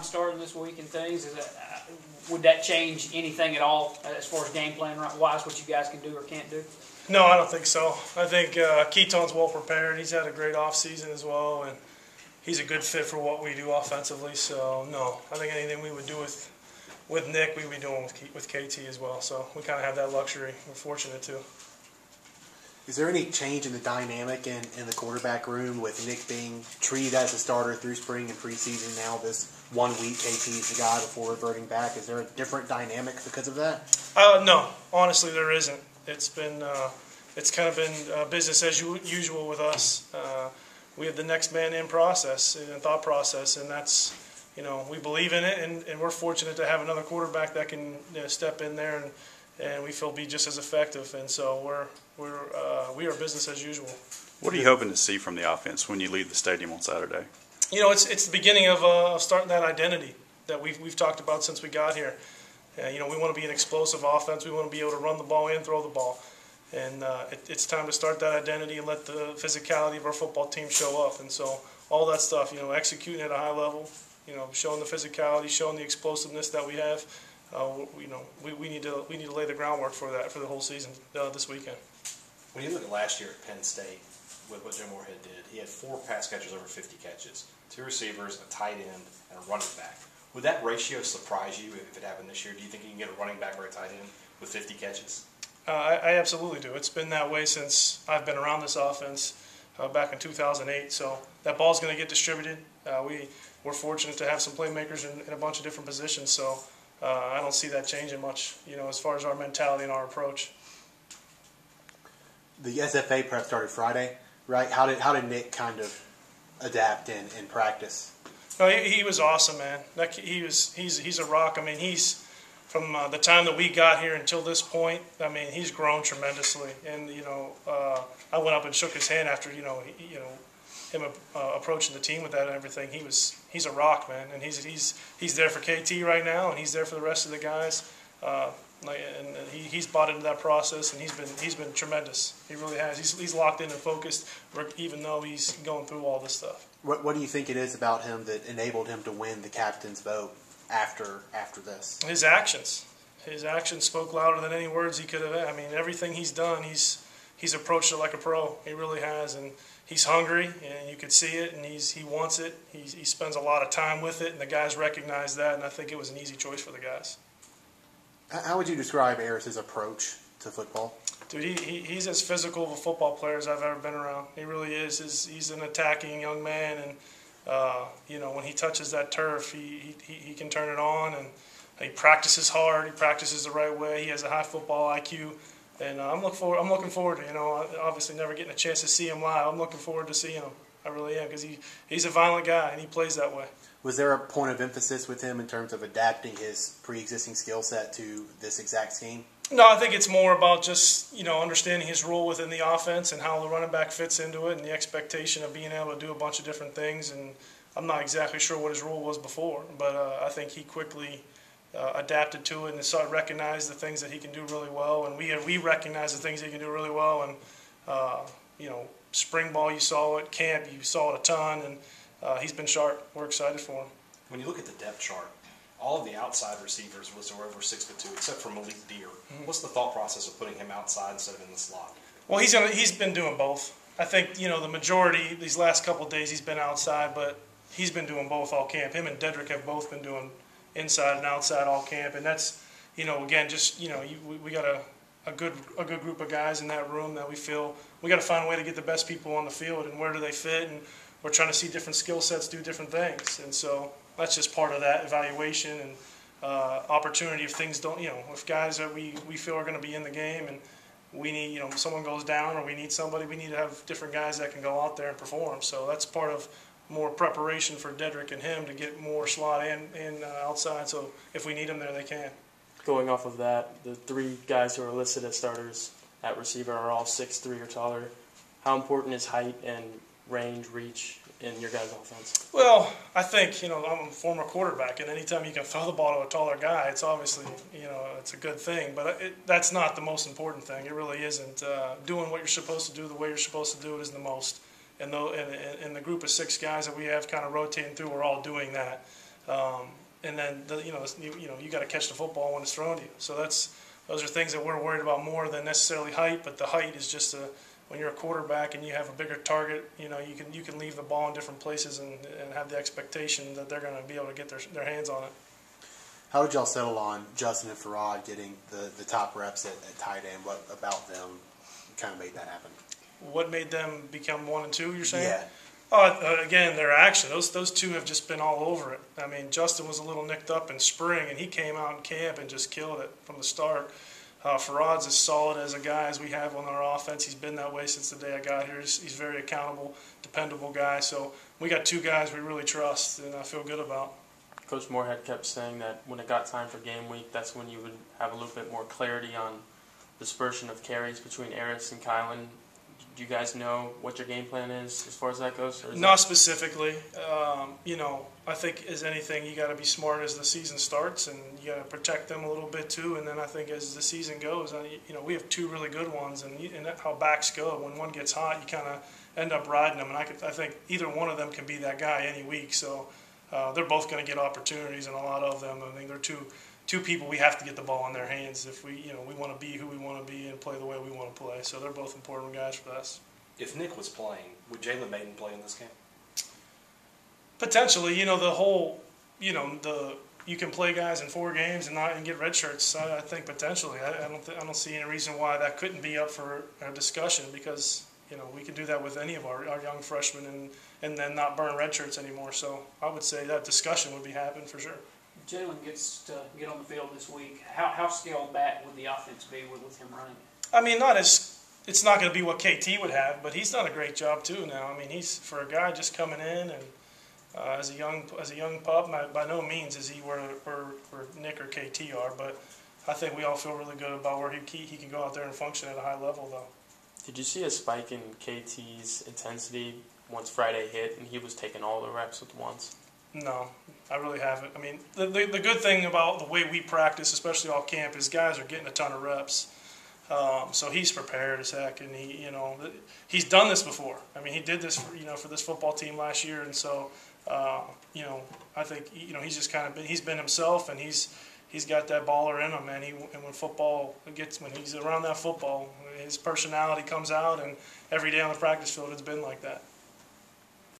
combine starting this week and things. Would that change anything at all as far as game plan wise, what you guys can do or can't do? No, I don't think so. I think Keaton's well prepared. He's had a great offseason as well, and he's a good fit for what we do offensively. So, no, I think anything we would do with Nick, we would be doing with KT as well. So we kind of have that luxury. We're fortunate to. Is there any change in the dynamic in the quarterback room with Nick being treated as a starter through spring and preseason? Now this 1 week KT is the guy before reverting back. Is there a different dynamic because of that? No, honestly there isn't. It's been it's kind of been business as usual with us. We have the next man in process and thought process, and that's, we believe in it, and we're fortunate to have another quarterback that can step in there and we feel be just as effective. And so we are business as usual. What are you hoping to see from the offense when you leave the stadium on Saturday? It's the beginning of starting that identity that we've talked about since we got here. We want to be an explosive offense. We want to be able to run the ball and throw the ball. And it's time to start that identity and let the physicality of our football team show up. And so all that stuff, executing at a high level, showing the physicality, showing the explosiveness that we have. We need to lay the groundwork for that for the whole season this weekend. When you look at last year at Penn State, with what Joe Moorhead did, he had 4 pass catchers over 50 catches, 2 receivers, a tight end, and a running back. Would that ratio surprise you if it happened this year? Do you think you can get a running back or a tight end with 50 catches? I absolutely do. It's been that way since I've been around this offense back in 2008. So that ball's going to get distributed. We're fortunate to have some playmakers in a bunch of different positions. So I don't see that changing much, as far as our mentality and our approach. The SFA prep started Friday, right? How did Nick kind of adapt in practice? No, he was awesome, man. He's a rock. I mean, he's from the time that we got here until this point. I mean, he's grown tremendously. And I went up and shook his hand after him approaching the team with that and everything. He's a rock, man, and he's there for KT right now, and he's there for the rest of the guys. And he's bought into that process, and he's been tremendous. He really has. He's locked in and focused, even though he's going through all this stuff. What do you think it is about him that enabled him to win the captain's vote after this? His actions. His actions spoke louder than any words he could have. I mean, everything he's done, he's approached it like a pro. He really has, and he's hungry, and you could see it, and he wants it. He spends a lot of time with it, and the guys recognize that, and I think it was an easy choice for the guys. How would you describe Harris's approach to football? Dude, he's as physical of a football player as I've ever been around. He really is. He's an attacking young man, and when he touches that turf, he can turn it on, and he practices hard. He practices the right way. He has a high football IQ, and I'm looking forward to obviously never getting a chance to see him live. I'm looking forward to seeing him. I really am, because he's a violent guy, and he plays that way. Was there a point of emphasis with him in terms of adapting his pre-existing skill set to this exact scheme? No, I think it's more about just, understanding his role within the offense and how the running back fits into it, and the expectation of being able to do a bunch of different things. And I'm not exactly sure what his role was before, but I think he quickly adapted to it and started to recognize the things that he can do really well. And we recognize the things he can do really well. And, spring ball, you saw it. Camp, you saw it a ton. And he's been sharp. We're excited for him. When you look at the depth chart, all of the outside receivers were over 6'2", except for Malik Deer. Mm-hmm. What's the thought process of putting him outside instead of in the slot? Well, he's been doing both. I think, the majority, these last couple of days, he's been outside, but he's been doing both all camp. Him and Dedrick have both been doing inside and outside all camp, and that's, again, just, we got a good group of guys in that room that we feel we got to find a way to get the best people on the field, and where do they fit, and we're trying to see different skill sets do different things, and so that's just part of that evaluation and opportunity. If things don't, if guys that we feel are going to be in the game, and we need, someone goes down or we need somebody, we need to have different guys that can go out there and perform. So that's part of more preparation for Dedrick and him to get more slot and outside. So if we need them there, they can. Going off of that, the 3 guys who are listed as starters at receiver are all 6'3" or taller. How important is height and range, reach in your guys' offense? Well, I think, I'm a former quarterback, and anytime you can throw the ball to a taller guy, it's obviously, it's a good thing. But that's not the most important thing. It really isn't. Doing what you're supposed to do the way you're supposed to do it is the most. And the group of 6 guys that we have kind of rotating through, we're all doing that. And then you got to catch the football when it's thrown to you. So those are things that we're worried about more than necessarily height. But the height is just when you're a quarterback and you have a bigger target, you can leave the ball in different places and have the expectation that they're going to be able to get their hands on it. How did y'all settle on Justin and Farad getting the top reps at tight end? What about them kind of made that happen? What made them become 1 and 2? You're saying? Yeah. Again, their action. Those two have just been all over it. I mean, Justin was a little nicked up in spring, and he came out in camp and just killed it from the start. Farad's as solid as a guy as we have on our offense. He's been that way since the day I got here. He's very accountable, dependable guy. So we got two guys we really trust, and I feel good about. Coach Moorhead kept saying that when it got time for game week, that's when you would have a little bit more clarity on dispersion of carries between Eris and Kylan. Do you guys know what your game plan is as far as that goes? Not specifically. I think as anything, you got to be smart as the season starts, and you got to protect them a little bit too. And then I think as the season goes, we have two really good ones, and how backs go. When one gets hot, you kind of end up riding them. And I think either one of them can be that guy any week. So they're both going to get opportunities, and a lot of them. I mean, they're two people we have to get the ball in their hands if we want to be who we want to be and play the way we want to play. So they're both important guys for us. If Nick was playing, would Jalen Maiden play in this game? Potentially, the whole, you can play guys in 4 games and get red shirts. I think potentially, I don't see any reason why that couldn't be up for a discussion because we can do that with any of our young freshmen and then not burn red shirts anymore. So I would say that discussion would be happening for sure. Jalen gets to get on the field this week. How scaled back would the offense be with him running? I mean, it's not going to be what KT would have, but he's done a great job too now. I mean, he's for a guy just coming in and as a young pup. By no means is he where Nick or KT are, but I think we all feel really good about where he can go out there and function at a high level though. Did you see a spike in KT's intensity once Friday hit and he was taking all the reps at once? No, I really haven't. I mean, the good thing about the way we practice, especially all camp, is guys are getting a ton of reps. So he's prepared as heck, and he's done this before. I mean, he did this for this football team last year, and so I think he's just he's been himself, and he's got that baller in him, man. And when he's around that football, his personality comes out, and every day on the practice field, it's been like that.